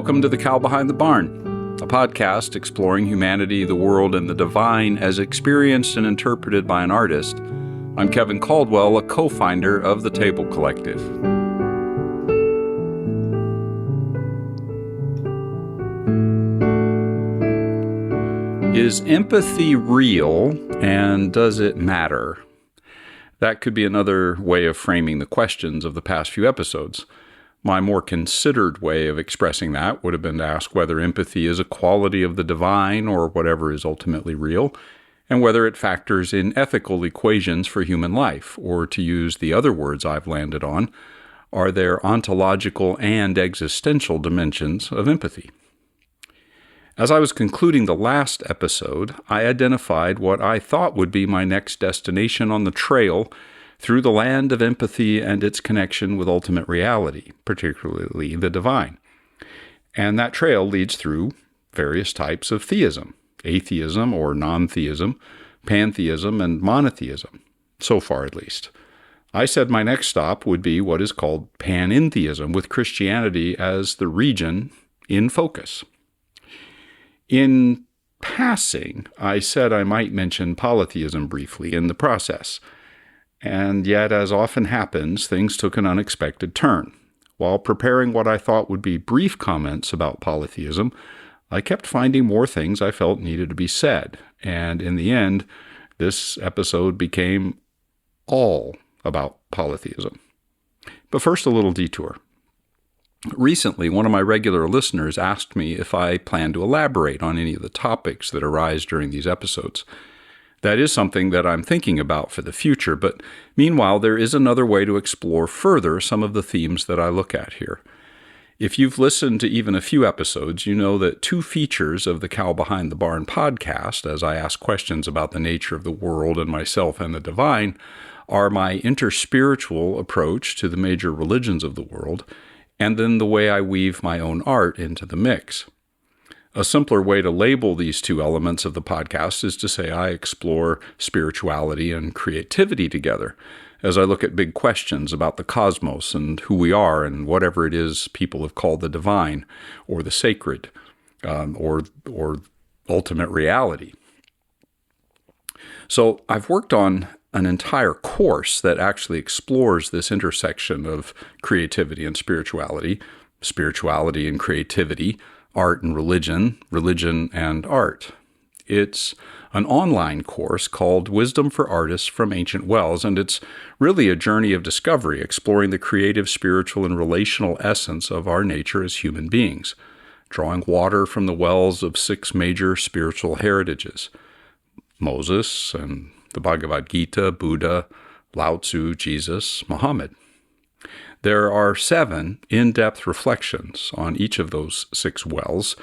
Welcome to The Cow Behind the Barn, a podcast exploring humanity, the world, and the divine as experienced and interpreted by an artist. I'm Kevin Caldwell, a co-founder of the Table Collective. Is empathy real, and does it matter? That could be another way of framing the questions of the past few episodes. My more considered way of expressing that would have been to ask whether empathy is a quality of the divine or whatever is ultimately real, and whether it factors in ethical equations for human life, or to use the other words I've landed on, are there ontological and existential dimensions of empathy? As I was concluding the last episode, I identified what I thought would be my next destination on the trail through the land of empathy and its connection with ultimate reality, particularly the divine. And that trail leads through various types of theism, atheism or non-theism, pantheism, and monotheism, so far at least. I said my next stop would be what is called panentheism, with Christianity as the region in focus. In passing, I said I might mention polytheism briefly in the process. And yet, as often happens, things took an unexpected turn. While preparing what I thought would be brief comments about polytheism, I kept finding more things I felt needed to be said. And in the end, this episode became all about polytheism. But first, a little detour. Recently, one of my regular listeners asked me if I plan to elaborate on any of the topics that arise during these episodes. That is something that I'm thinking about for the future, but meanwhile, there is another way to explore further some of the themes that I look at here. If you've listened to even a few episodes, you know that two features of the Cow Behind the Barn podcast, as I ask questions about the nature of the world and myself and the divine, are my interspiritual approach to the major religions of the world, and then the way I weave my own art into the mix. A simpler way to label these two elements of the podcast is to say I explore spirituality and creativity together as I look at big questions about the cosmos and who we are and whatever it is people have called the divine or the sacred or ultimate reality. So I've worked on an entire course that actually explores this intersection of creativity and spirituality, spirituality and creativity, art and religion, religion and art. It's an online course called Wisdom for Artists from Ancient Wells, and it's really a journey of discovery, exploring the creative, spiritual, and relational essence of our nature as human beings, drawing water from the wells of 6 major spiritual heritages: Moses and the Bhagavad Gita, Buddha, Lao Tzu, Jesus, Muhammad. There are 7 in-depth reflections on each of those 6 wells.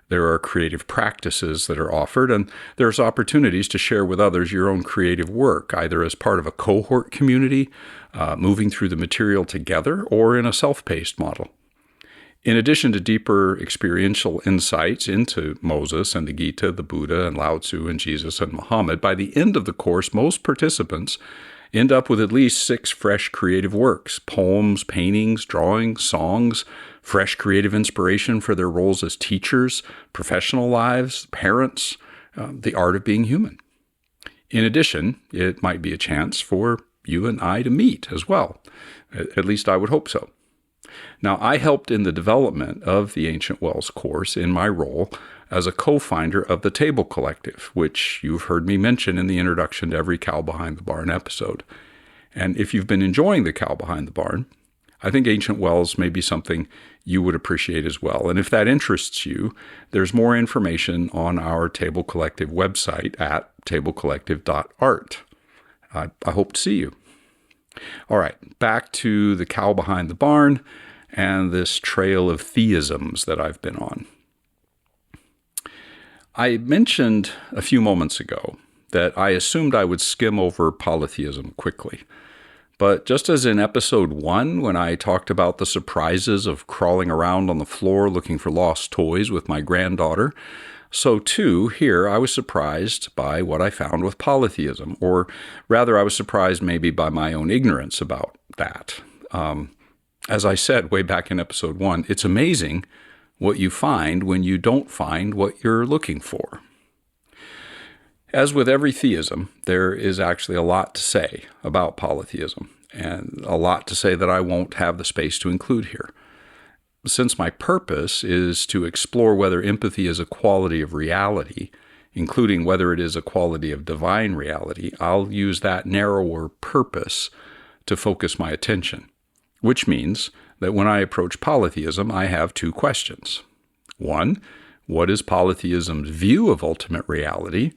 There are creative practices that are offered, and there's opportunities to share with others your own creative work, either as part of a cohort community, moving through the material together, or in a self-paced model. In addition to deeper experiential insights into Moses and the Gita, the Buddha and Lao Tzu and Jesus and Muhammad, by the end of the course, most participants end up with at least 6 fresh creative works: poems, paintings, drawings, songs, fresh creative inspiration for their roles as teachers, professional lives, parents, the art of being human. In addition, it might be a chance for you and I to meet as well. At least I would hope so. Now, I helped in the development of the Ancient Wells course in my role as a co-founder of the Table Collective, which you've heard me mention in the introduction to every Cow Behind the Barn episode. And if you've been enjoying the Cow Behind the Barn, I think Ancient Wells may be something you would appreciate as well. And if that interests you, there's more information on our Table Collective website at tablecollective.art. I hope to see you. All right, back to the Cow Behind the Barn and this trail of theisms that I've been on. I mentioned a few moments ago that I assumed I would skim over polytheism quickly. But just as in episode 1, when I talked about the surprises of crawling around on the floor looking for lost toys with my granddaughter, so too here I was surprised by what I found with polytheism, or rather I was surprised maybe by my own ignorance about that. As I said way back in episode 1, it's amazing what you find when you don't find what you're looking for. As with every theism, there is actually a lot to say about polytheism, and a lot to say that I won't have the space to include here. Since my purpose is to explore whether empathy is a quality of reality, including whether it is a quality of divine reality, I'll use that narrower purpose to focus my attention, which means that when I approach polytheism, I have two questions. One, what is polytheism's view of ultimate reality?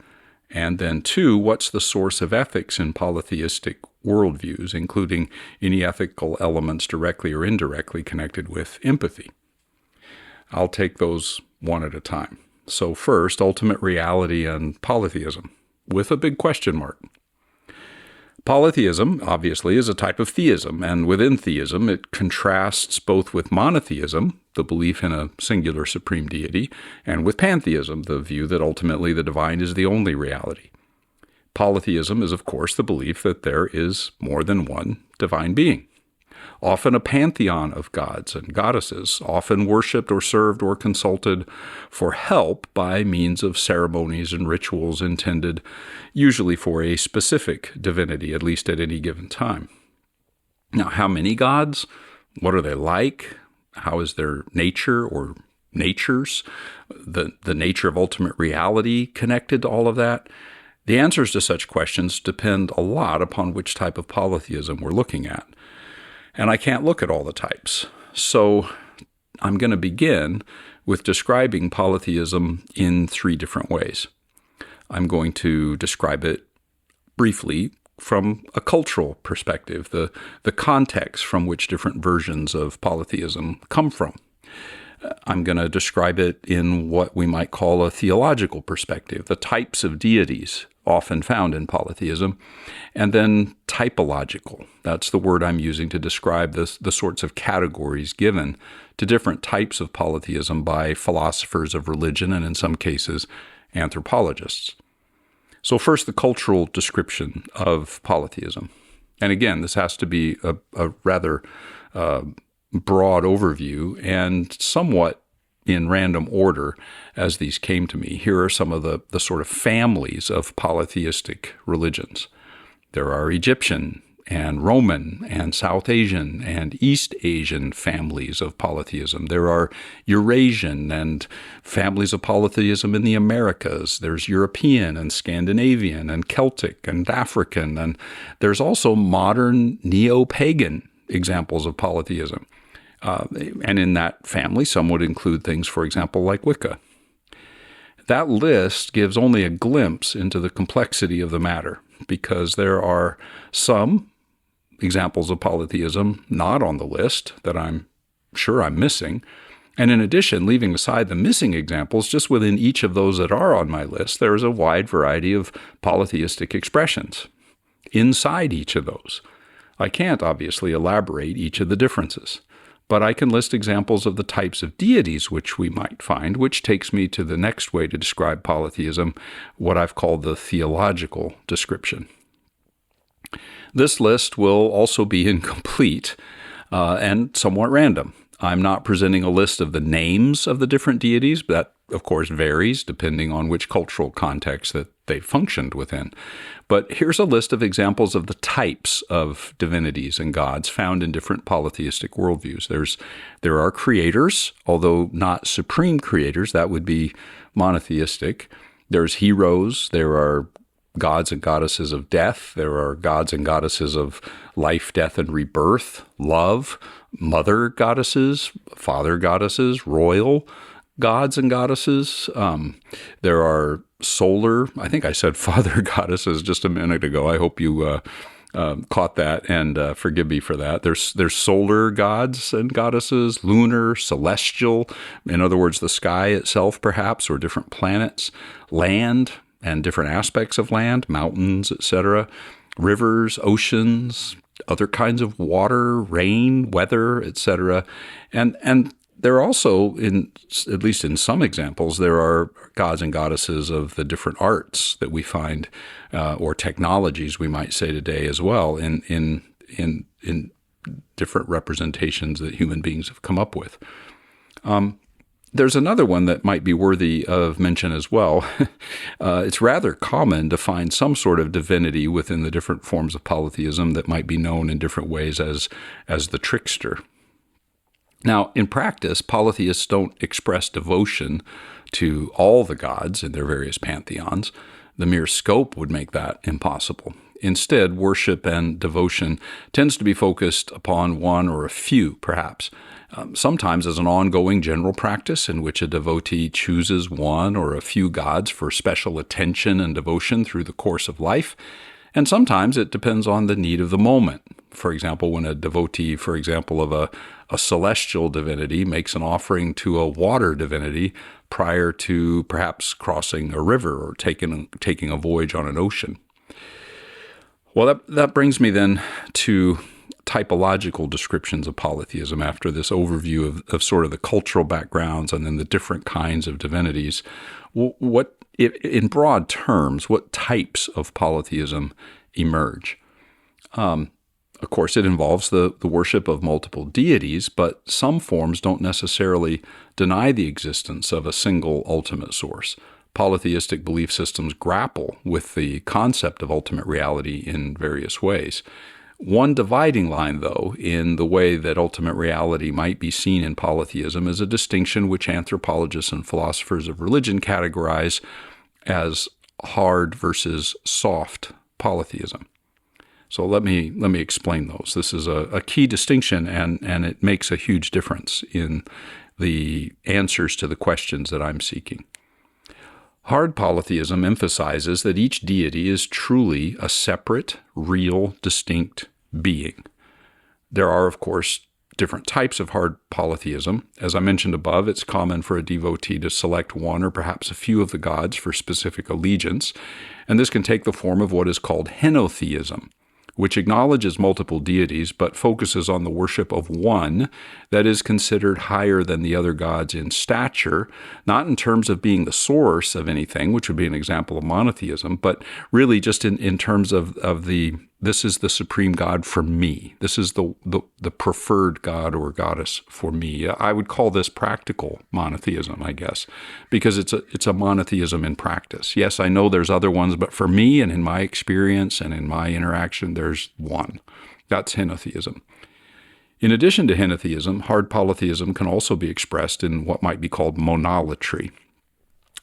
And then two, what's the source of ethics in polytheistic worldviews, including any ethical elements directly or indirectly connected with empathy? I'll take those one at a time. So first, ultimate reality and polytheism, with a big question mark. Polytheism, obviously, is a type of theism, and within theism, it contrasts both with monotheism, the belief in a singular supreme deity, and with pantheism, the view that ultimately the divine is the only reality. Polytheism is, of course, the belief that there is more than one divine being, often a pantheon of gods and goddesses, often worshipped or served or consulted for help by means of ceremonies and rituals intended usually for a specific divinity, at least at any given time. Now, how many gods? What are they like? How is their nature or natures, the nature of ultimate reality connected to all of that? The answers to such questions depend a lot upon which type of polytheism we're looking at. And I can't look at all the types. So I'm going to begin with describing polytheism in three different ways. I'm going to describe it briefly from a cultural perspective, the context from which different versions of polytheism come from. I'm going to describe it in what we might call a theological perspective, the types of deities often found in polytheism, and then typological. That's the word I'm using to describe the sorts of categories given to different types of polytheism by philosophers of religion and, in some cases, anthropologists. So first, the cultural description of polytheism. And again, this has to be a rather broad overview and somewhat in random order as these came to me. Here are some of the sort of families of polytheistic religions. There are Egyptian and Roman and South Asian and East Asian families of polytheism. There are Eurasian and families of polytheism in the Americas. There's European and Scandinavian and Celtic and African. And there's also modern neo-pagan examples of polytheism. And in that family, some would include things, for example, like Wicca. That list gives only a glimpse into the complexity of the matter, because there are some examples of polytheism not on the list that I'm sure I'm missing. And in addition, leaving aside the missing examples, just within each of those that are on my list, there is a wide variety of polytheistic expressions inside each of those. I can't obviously elaborate each of the differences, but I can list examples of the types of deities which we might find, which takes me to the next way to describe polytheism, what I've called the theological description. This list will also be incomplete and somewhat random. I'm not presenting a list of the names of the different deities, but that, of course, varies depending on which cultural context that they functioned within. But here's a list of examples of the types of divinities and gods found in different polytheistic worldviews. There are creators, although not supreme creators. That would be monotheistic. There's heroes. There are gods and goddesses of death. There are gods and goddesses of life, death, and rebirth, love, mother goddesses, father goddesses, royal gods and goddesses. There are solar, I think I said father goddesses just a minute ago. I hope you caught that, and forgive me for that. There's solar gods and goddesses, lunar, celestial, in other words, the sky itself perhaps, or different planets, land and different aspects of land, mountains, etc., rivers, oceans, other kinds of water, rain, weather, etc. And there are also, at least in some examples, there are gods and goddesses of the different arts that we find, or technologies, we might say today as well, in different representations that human beings have come up with. There's another one that might be worthy of mention as well. It's rather common to find some sort of divinity within the different forms of polytheism that might be known in different ways as the trickster. Now, in practice, polytheists don't express devotion to all the gods in their various pantheons. The mere scope would make that impossible. Instead, worship and devotion tends to be focused upon one or a few, perhaps, sometimes as an ongoing general practice in which a devotee chooses one or a few gods for special attention and devotion through the course of life, and sometimes it depends on the need of the moment. For example, when a devotee, of a celestial divinity makes an offering to a water divinity prior to perhaps crossing a river or taking a voyage on an ocean. Well, that brings me then to typological descriptions of polytheism after this overview of sort of the cultural backgrounds and then the different kinds of divinities. In broad terms, what types of polytheism emerge? Of course, it involves the worship of multiple deities, but some forms don't necessarily deny the existence of a single ultimate source. Polytheistic belief systems grapple with the concept of ultimate reality in various ways. One dividing line, though, in the way that ultimate reality might be seen in polytheism is a distinction which anthropologists and philosophers of religion categorize as hard versus soft polytheism. So let me explain those. This is a key distinction, and it makes a huge difference in the answers to the questions that I'm seeking. Hard polytheism emphasizes that each deity is truly a separate, real, distinct being. There are, of course, different types of hard polytheism. As I mentioned above, it's common for a devotee to select one or perhaps a few of the gods for specific allegiance, and this can take the form of what is called henotheism, which acknowledges multiple deities but focuses on the worship of one that is considered higher than the other gods in stature, not in terms of being the source of anything, which would be an example of monotheism, but really just in terms of this is the supreme God for me. This is the preferred god or goddess for me. I would call this practical monotheism, I guess, because it's a monotheism in practice. Yes, I know there's other ones, but for me and in my experience and in my interaction, there's one. That's henotheism. In addition to henotheism, hard polytheism can also be expressed in what might be called monolatry.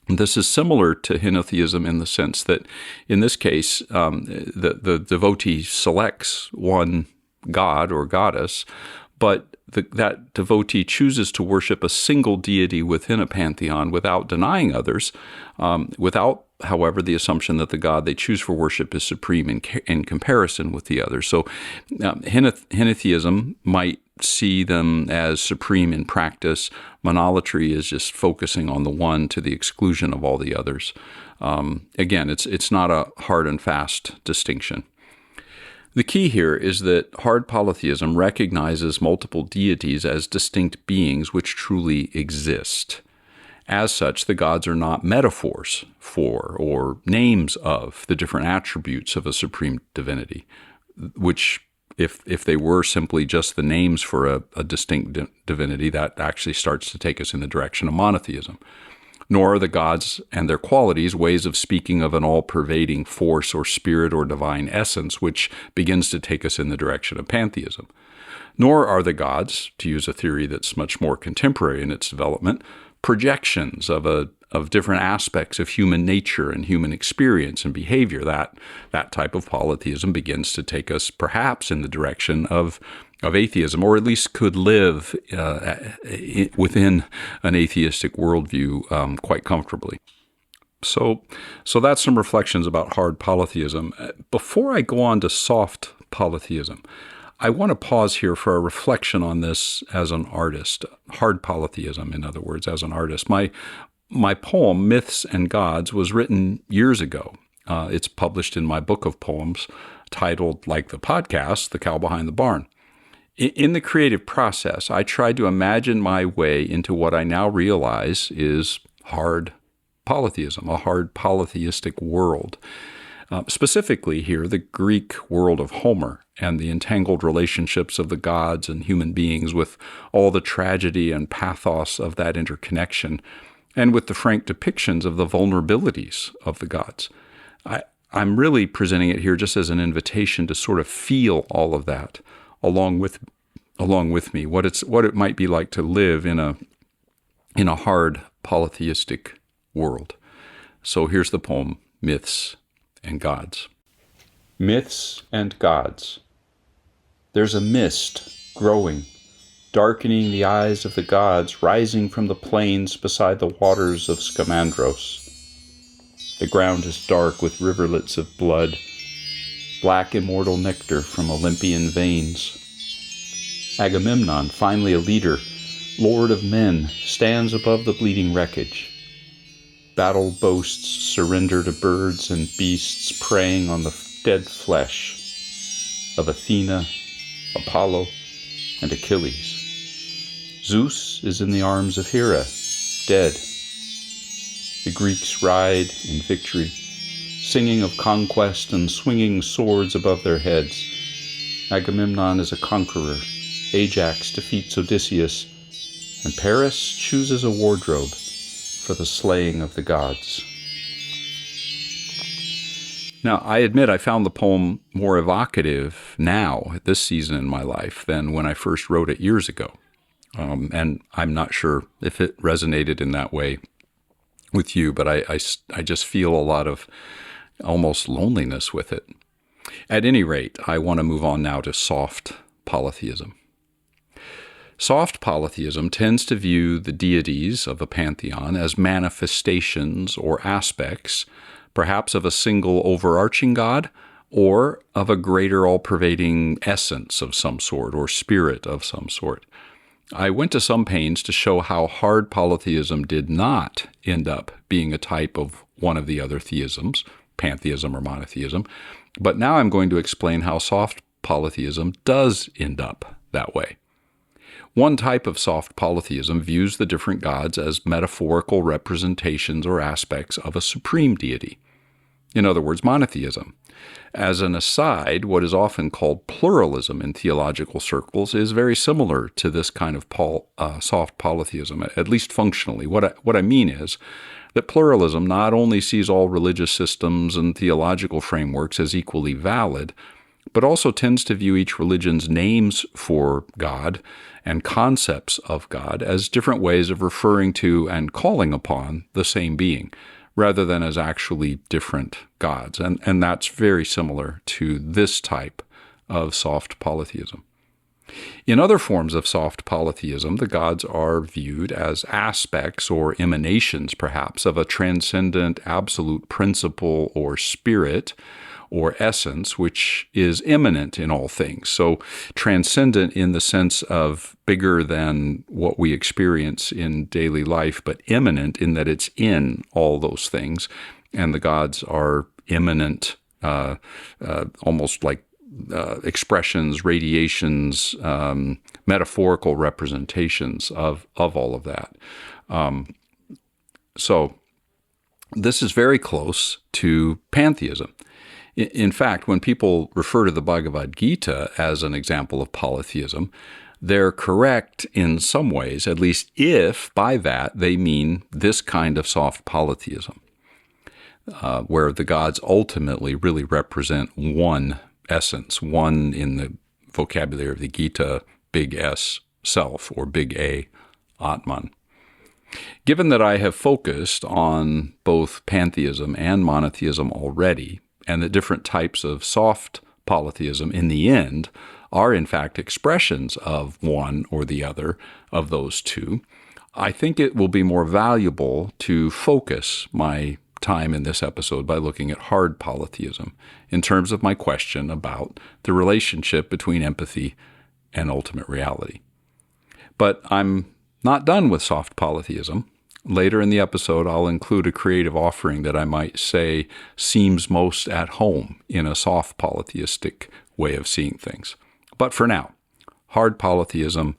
This is similar to henotheism in the sense that, in this case, the devotee selects one god or goddess, but that devotee chooses to worship a single deity within a pantheon without denying others, without, however, the assumption that the god they choose for worship is supreme in comparison with the others. So henotheism might see them as supreme in practice. Monolatry is just focusing on the one to the exclusion of all the others. Again, it's not a hard and fast distinction. The key here is that hard polytheism recognizes multiple deities as distinct beings which truly exist. As such, the gods are not metaphors for or names of the different attributes of a supreme divinity, which if they were simply just the names for a distinct divinity, that actually starts to take us in the direction of monotheism. Nor are the gods and their qualities ways of speaking of an all-pervading force or spirit or divine essence, which begins to take us in the direction of pantheism. Nor are the gods, to use a theory that's much more contemporary in its development, projections of different aspects of human nature and human experience and behavior. That type of polytheism begins to take us perhaps in the direction of atheism, or at least could live within an atheistic worldview quite comfortably. So that's some reflections about hard polytheism. Before I go on to soft polytheism, I want to pause here for a reflection on this as an artist. Hard polytheism, in other words, as an artist. My poem, Myths and Gods, was written years ago. It's published in my book of poems titled, like the podcast, The Cow Behind the Barn. In the creative process, I tried to imagine my way into what I now realize is hard polytheism, a hard polytheistic world. Specifically here, the Greek world of Homer and the entangled relationships of the gods and human beings with all the tragedy and pathos of that interconnection, and with the frank depictions of the vulnerabilities of the gods. I'm really presenting it here just as an invitation to sort of feel all of that along with me, what it might be like to live in a hard polytheistic world. So here's the poem, Myths and Gods. Myths and Gods. There's a mist growing, darkening the eyes of the gods, rising from the plains beside the waters of Scamandros. The ground is dark with riverlets of blood, black immortal nectar from Olympian veins. Agamemnon, finally a leader, lord of men, stands above the bleeding wreckage. Battle boasts surrender to birds and beasts preying on the dead flesh of Athena, Apollo, and Achilles. Zeus is in the arms of Hera, dead. The Greeks ride in victory, singing of conquest and swinging swords above their heads. Agamemnon is a conqueror. Ajax defeats Odysseus, and Paris chooses a wardrobe for the slaying of the gods. Now, I admit I found the poem more evocative now, at this season in my life, than when I first wrote it years ago. And I'm not sure if it resonated in that way with you, but I just feel a lot of almost loneliness with it. At any rate, I want to move on now to soft polytheism. Soft polytheism tends to view the deities of a pantheon as manifestations or aspects, perhaps of a single overarching god, or of a greater all-pervading essence of some sort, or spirit of some sort. I went to some pains to show how hard polytheism did not end up being a type of one of the other theisms, pantheism or monotheism, but now I'm going to explain how soft polytheism does end up that way. One type of soft polytheism views the different gods as metaphorical representations or aspects of a supreme deity. In other words, monotheism. As an aside, what is often called pluralism in theological circles is very similar to this kind of soft polytheism, at least functionally. What I mean is that pluralism not only sees all religious systems and theological frameworks as equally valid, but also tends to view each religion's names for God and concepts of God as different ways of referring to and calling upon the same being, rather than as actually different gods. And that's very similar to this type of soft polytheism. In other forms of soft polytheism, the gods are viewed as aspects or emanations, perhaps, of a transcendent absolute principle or spirit or essence, which is immanent in all things. So transcendent in the sense of bigger than what we experience in daily life, but immanent in that it's in all those things. And the gods are immanent, almost like expressions, radiations, metaphorical representations of all of that. So this is very close to pantheism. In fact, when people refer to the Bhagavad Gita as an example of polytheism, they're correct in some ways, at least if by that they mean this kind of soft polytheism, where the gods ultimately really represent one essence, one in the vocabulary of the Gita, big S, self, or big A, Atman. Given that I have focused on both pantheism and monotheism already, and that different types of soft polytheism in the end are in fact expressions of one or the other of those two, I think it will be more valuable to focus my time in this episode by looking at hard polytheism in terms of my question about the relationship between empathy and ultimate reality. But I'm not done with soft polytheism. Later in the episode, I'll include a creative offering that I might say seems most at home in a soft polytheistic way of seeing things. But for now, hard polytheism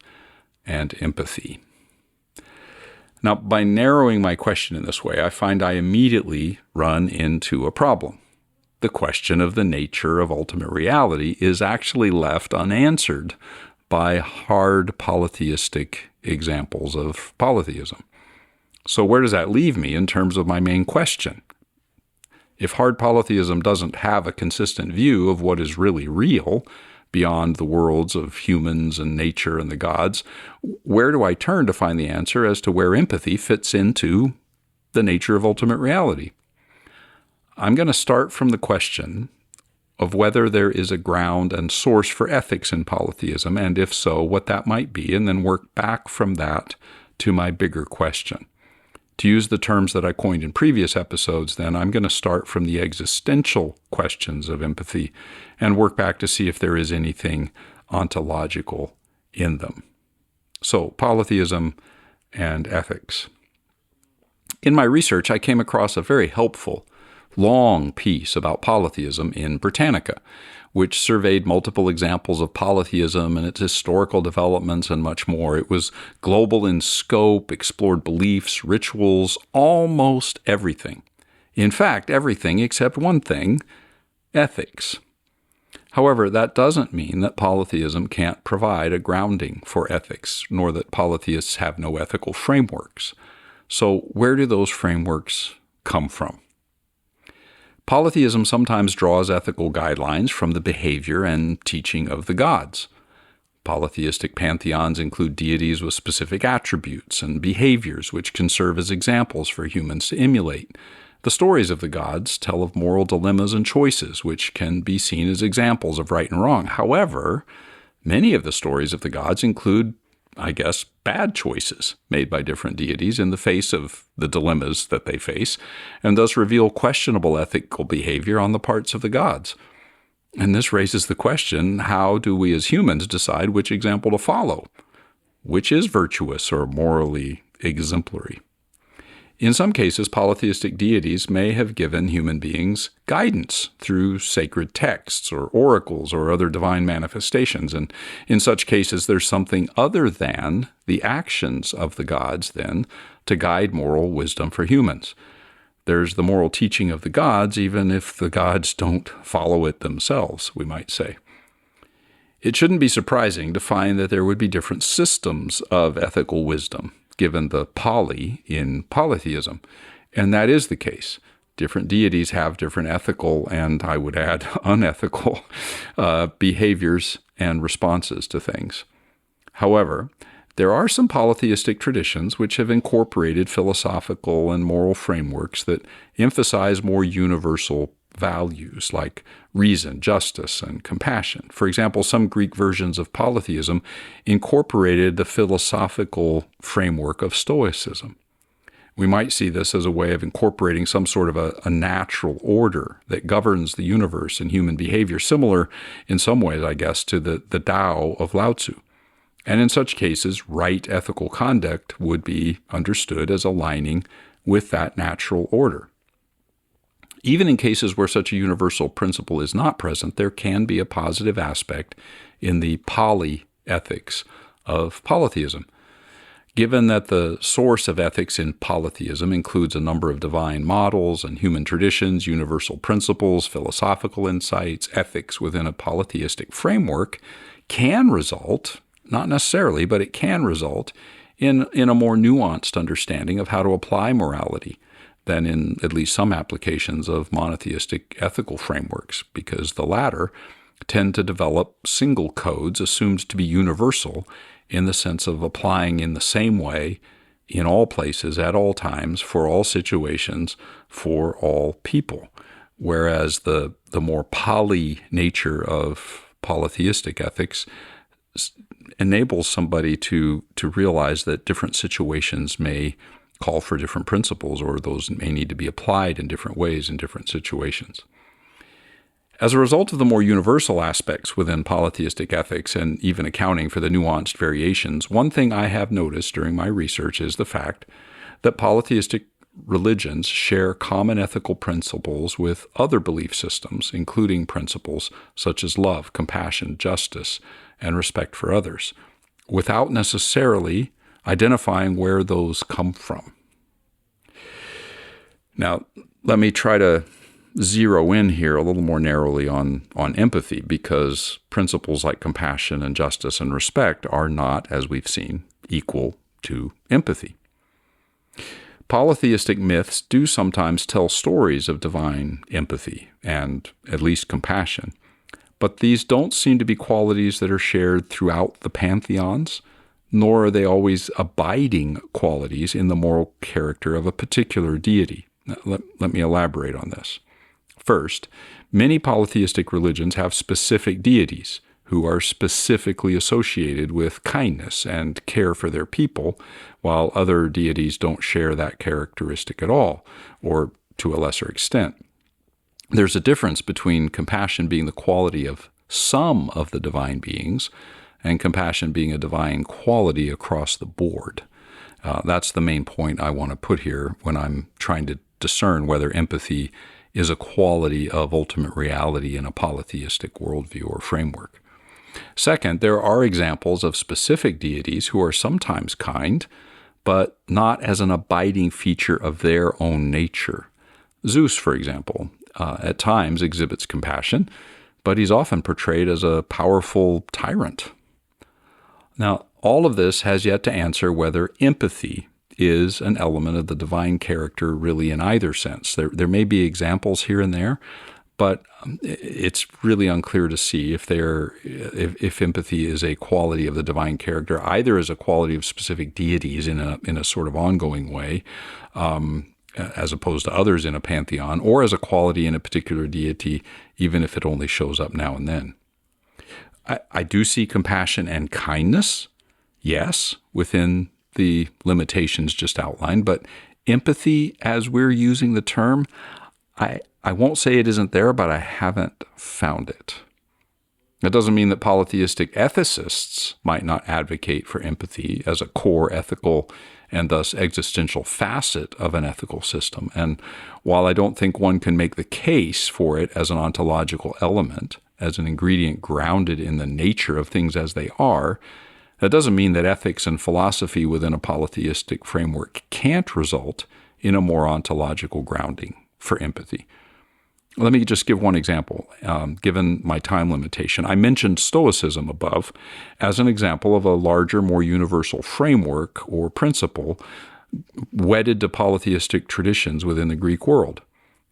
and empathy. Now, by narrowing my question in this way, I find I immediately run into a problem. the question of the nature of ultimate reality is actually left unanswered by hard polytheistic examples of polytheism. So where does that leave me in terms of my main question? If hard polytheism doesn't have a consistent view of what is really real beyond the worlds of humans and nature and the gods, where do I turn to find the answer as to where empathy fits into the nature of ultimate reality? I'm going to start from the question of whether there is a ground and source for ethics in polytheism, and if so, what that might be, and then work back from that to my bigger question. To use the terms that I coined in previous episodes, then, I'm going to start from the existential questions of empathy and work back to see if there is anything ontological in them. So, polytheism and ethics. In my research, I came across a very helpful long piece about polytheism in Britannica, which surveyed multiple examples of polytheism and its historical developments and much more. It was global in scope, explored beliefs, rituals, almost everything. In fact, everything except one thing, ethics. However, that doesn't mean that polytheism can't provide a grounding for ethics, nor that polytheists have no ethical frameworks. So where do those frameworks come from? Polytheism sometimes draws ethical guidelines from the behavior and teaching of the gods. Polytheistic pantheons include deities with specific attributes and behaviors which can serve as examples for humans to emulate. The stories of the gods tell of moral dilemmas and choices which can be seen as examples of right and wrong. However, many of the stories of the gods include, bad choices made by different deities in the face of the dilemmas that they face, and thus reveal questionable ethical behavior on the parts of the gods. And this raises the question, how do we as humans decide which example to follow? Which is virtuous or morally exemplary? In some cases, polytheistic deities may have given human beings guidance through sacred texts or oracles or other divine manifestations. And in such cases, there's something other than the actions of the gods, then, to guide moral wisdom for humans. There's the moral teaching of the gods, even if the gods don't follow it themselves, we might say. It shouldn't be surprising to find that there would be different systems of ethical wisdom, given the poly in polytheism. And that is the case. Different deities have different ethical and, I would add, unethical behaviors and responses to things. However, there are some polytheistic traditions which have incorporated philosophical and moral frameworks that emphasize more universal values like reason, justice, and compassion. For example, some Greek versions of polytheism incorporated the philosophical framework of Stoicism. We might see this as a way of incorporating some sort of a natural order that governs the universe and human behavior, similar in some ways, to the Tao of Lao Tzu. And in such cases, right ethical conduct would be understood as aligning with that natural order. Even in cases where such a universal principle is not present, there can be a positive aspect in the polyethics of polytheism. Given that the source of ethics in polytheism includes a number of divine models and human traditions, universal principles, philosophical insights, ethics within a polytheistic framework can result, not necessarily, but it can result in a more nuanced understanding of how to apply morality than in at least some applications of monotheistic ethical frameworks, because the latter tend to develop single codes assumed to be universal in the sense of applying in the same way in all places, at all times, for all situations, for all people. Whereas the more poly nature of polytheistic ethics enables somebody to realize that different situations may call for different principles, or those may need to be applied in different ways in different situations. As a result of the more universal aspects within polytheistic ethics and even accounting for the nuanced variations, one thing I have noticed during my research is the fact that polytheistic religions share common ethical principles with other belief systems, including principles such as love, compassion, justice, and respect for others, without necessarily identifying where those come from. Now, let me try to zero in here a little more narrowly on empathy, because principles like compassion and justice and respect are not, as we've seen, equal to empathy. Polytheistic myths do sometimes tell stories of divine empathy and at least compassion, but these don't seem to be qualities that are shared throughout the pantheons, nor are they always abiding qualities in the moral character of a particular deity. Now, let me elaborate on this. First, many polytheistic religions have specific deities who are specifically associated with kindness and care for their people, while other deities don't share that characteristic at all, or to a lesser extent. There's a difference between compassion being the quality of some of the divine beings and compassion being a divine quality across the board. That's the main point I want to put here when I'm trying to discern whether empathy is a quality of ultimate reality in a polytheistic worldview or framework. Second, there are examples of specific deities who are sometimes kind, but not as an abiding feature of their own nature. Zeus, for example, at times exhibits compassion, but he's often portrayed as a powerful tyrant. Now, all of this has yet to answer whether empathy is an element of the divine character really in either sense. There may be examples here and there, but it's really unclear to see if empathy is a quality of the divine character, either as a quality of specific deities in a sort of ongoing way, as opposed to others in a pantheon, or as a quality in a particular deity, even if it only shows up now and then. I do see compassion and kindness, yes, within the limitations just outlined, but empathy, as we're using the term, I won't say it isn't there, but I haven't found it. That doesn't mean that polytheistic ethicists might not advocate for empathy as a core ethical and thus existential facet of an ethical system. And while I don't think one can make the case for it as an ontological element, as an ingredient grounded in the nature of things as they are, that doesn't mean that ethics and philosophy within a polytheistic framework can't result in a more ontological grounding for empathy. Let me just give one example, given my time limitation. I mentioned Stoicism above as an example of a larger, more universal framework or principle wedded to polytheistic traditions within the Greek world.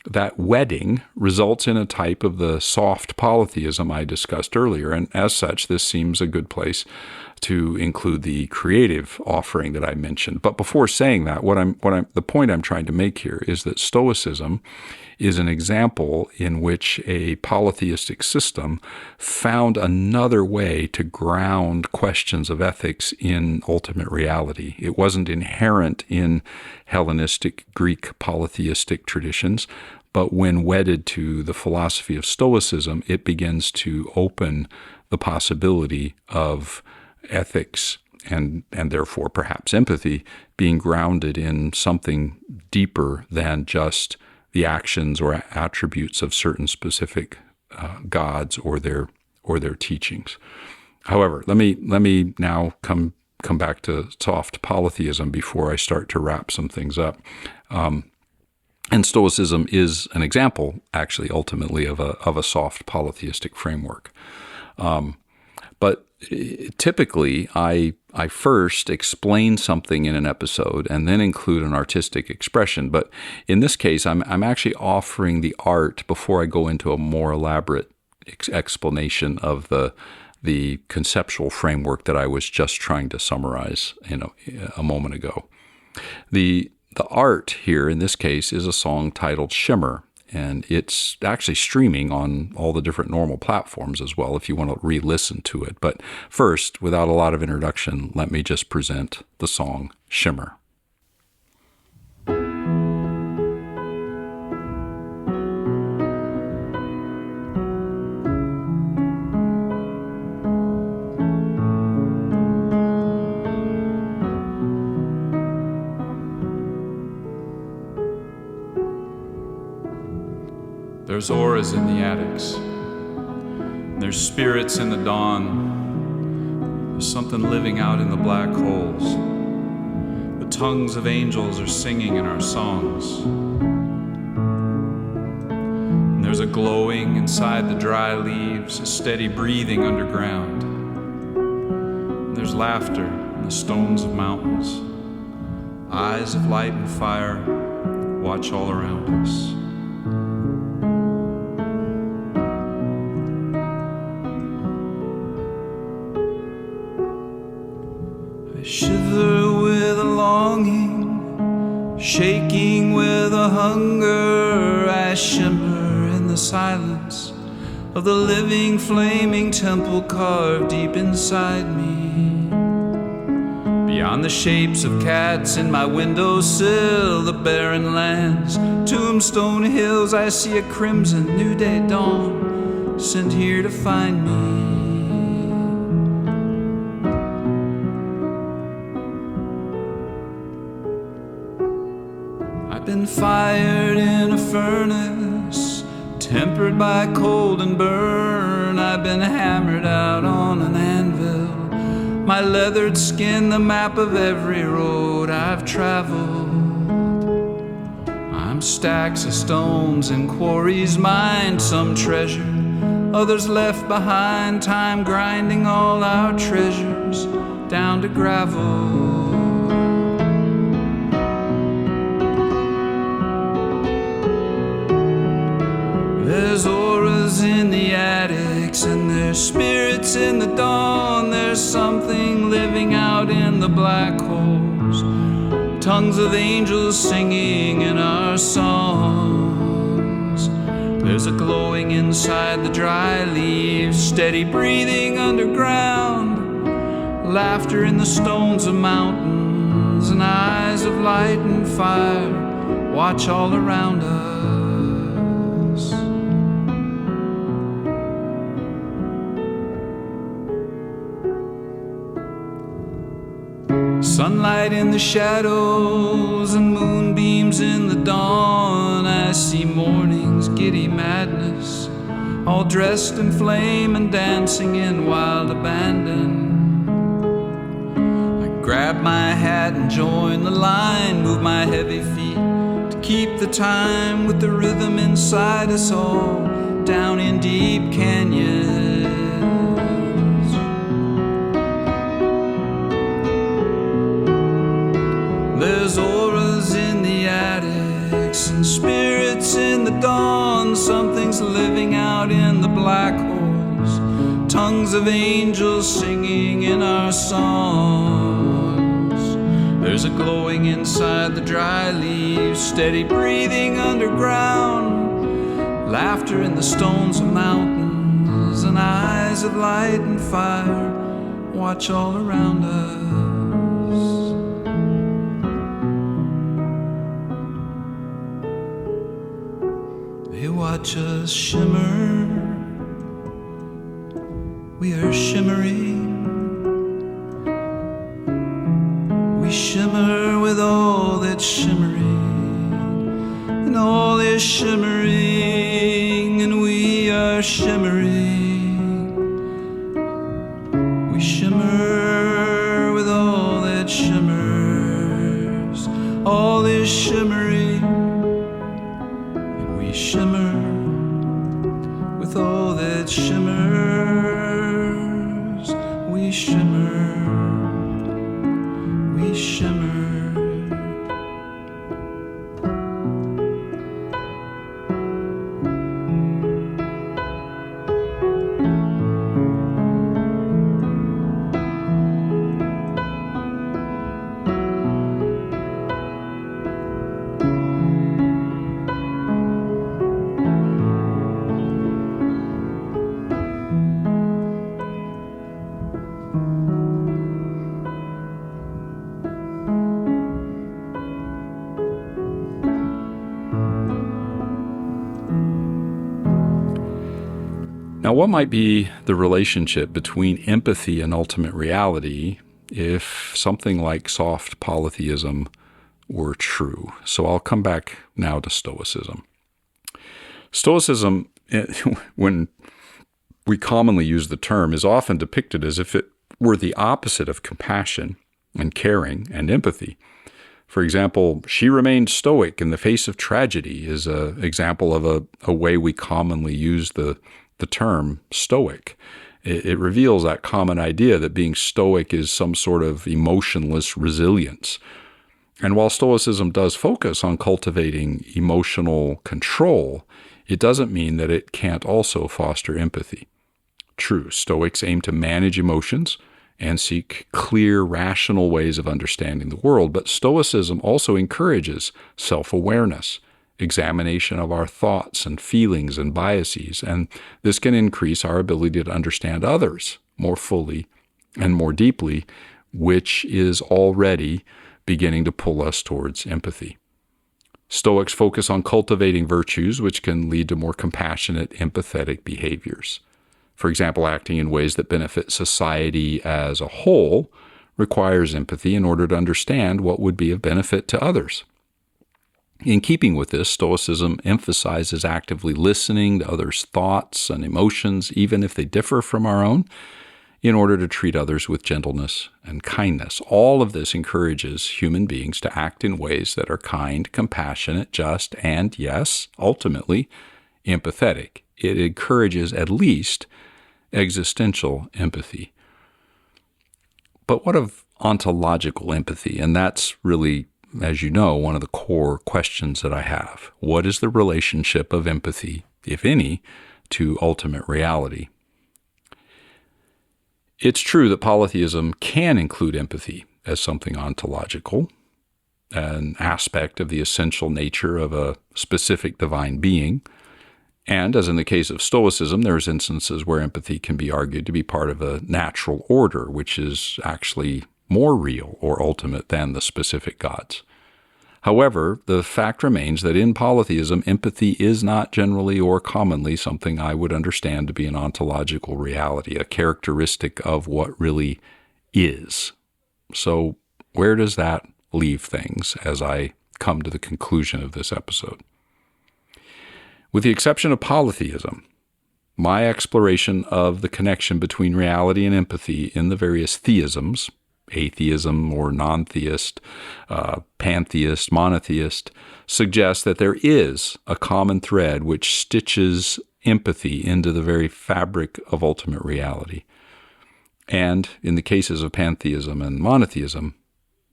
That wedding results in a type of the soft polytheism I discussed earlier, and as such, this seems a good place to include the creative offering that I mentioned. But before saying that, the point I'm trying to make here is that Stoicism is an example in which a polytheistic system found another way to ground questions of ethics in ultimate reality. It wasn't inherent in Hellenistic Greek polytheistic traditions, but when wedded to the philosophy of Stoicism, it begins to open the possibility of ethics and therefore perhaps empathy being grounded in something deeper than just the actions or attributes of certain specific gods or their teachings. However, let me now come back to soft polytheism before I start to wrap some things up. And Stoicism is an example, actually, ultimately of a soft polytheistic framework. But typically, I first explain something in an episode and then include an artistic expression. But in this case, I'm actually offering the art before I go into a more elaborate explanation of the conceptual framework that I was just trying to summarize a moment ago. The art here in this case is a song titled Shimmer. And it's actually streaming on all the different normal platforms as well if you want to re-listen to it. But first, without a lot of introduction, let me just present the song Shimmer. There's auras in the attics. There's spirits in the dawn. There's something living out in the black holes. The tongues of angels are singing in our songs. There's a glowing inside the dry leaves, a steady breathing underground. And there's laughter in the stones of mountains. Eyes of light and fire watch all around us. I shiver with a longing, shaking with a hunger. I shimmer in the silence of the living, flaming temple carved deep inside me. Beyond the shapes of cats in my windowsill, the barren lands, tombstone hills, I see a crimson new day dawn, sent here to find me. I've been fired in a furnace, tempered by cold and burn. I've been hammered out on an anvil, my leathered skin the map of every road I've traveled. I'm stacks of stones in quarries mined, some treasure, others left behind, time grinding all our treasures down to gravel. There's auras in the attics and there's spirits in the dawn. There's something living out in the black holes, tongues of angels singing in our songs. There's a glowing inside the dry leaves, steady breathing underground, laughter in the stones of mountains, and eyes of light and fire watch all around us. Sunlight in the shadows and moonbeams in the dawn. I see morning's giddy madness, all dressed in flame and dancing in wild abandon. I grab my hat and join the line, move my heavy feet to keep the time with the rhythm inside us all, down in deep canyons. There's auras in the attics and spirits in the dawn. Something's living out in the black holes, tongues of angels singing in our songs. There's a glowing inside the dry leaves, steady breathing underground, laughter in the stones of mountains, and eyes of light and fire watch all around us. They watch us shimmer, we are shimmering. We shimmer with all that's shimmering, and all is shimmering, and we are shimmering. We shimmer with all that shimmers, all is shimmering, and we shimmer with all that shimmers. We shimmer, we shimmer. Now, what might be the relationship between empathy and ultimate reality if something like soft polytheism were true? So I'll come back now to Stoicism. Stoicism, when we commonly use the term, is often depicted as if it were the opposite of compassion and caring and empathy. For example, she remained stoic in the face of tragedy is an example of a way we commonly use the term stoic. It reveals that common idea that being stoic is some sort of emotionless resilience. And while Stoicism does focus on cultivating emotional control, it doesn't mean that it can't also foster empathy. True, Stoics aim to manage emotions and seek clear, rational ways of understanding the world, but Stoicism also encourages self-awareness, examination of our thoughts and feelings and biases, and this can increase our ability to understand others more fully and more deeply, which is already beginning to pull us towards empathy. Stoics focus on cultivating virtues which can lead to more compassionate, empathetic behaviors. For example, acting in ways that benefit society as a whole requires empathy in order to understand what would be of benefit to others. In keeping with this, Stoicism emphasizes actively listening to others' thoughts and emotions, even if they differ from our own, in order to treat others with gentleness and kindness. All of this encourages human beings to act in ways that are kind, compassionate, just, and, yes, ultimately, empathetic. It encourages at least existential empathy. But what of ontological empathy? And that's really, as you know, one of the core questions that I have. What is the relationship of empathy, if any, to ultimate reality? It's true that polytheism can include empathy as something ontological, an aspect of the essential nature of a specific divine being. And as in the case of Stoicism, there's instances where empathy can be argued to be part of a natural order, which is actually more real or ultimate than the specific gods. However, the fact remains that in polytheism, empathy is not generally or commonly something I would understand to be an ontological reality, a characteristic of what really is. So where does that leave things as I come to the conclusion of this episode? With the exception of polytheism, my exploration of the connection between reality and empathy in the various theisms, atheism or non-theist, pantheist, monotheist, suggests that there is a common thread which stitches empathy into the very fabric of ultimate reality. And in the cases of pantheism and monotheism,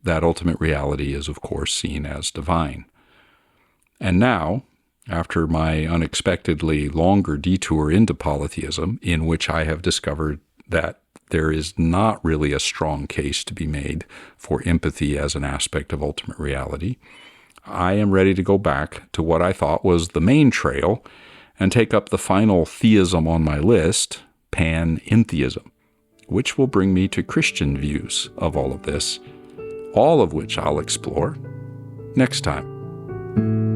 that ultimate reality is, of course, seen as divine. And now, after my unexpectedly longer detour into polytheism, in which I have discovered that there is not really a strong case to be made for empathy as an aspect of ultimate reality, I am ready to go back to what I thought was the main trail and take up the final theism on my list, panentheism, which will bring me to Christian views of all of this, all of which I'll explore next time.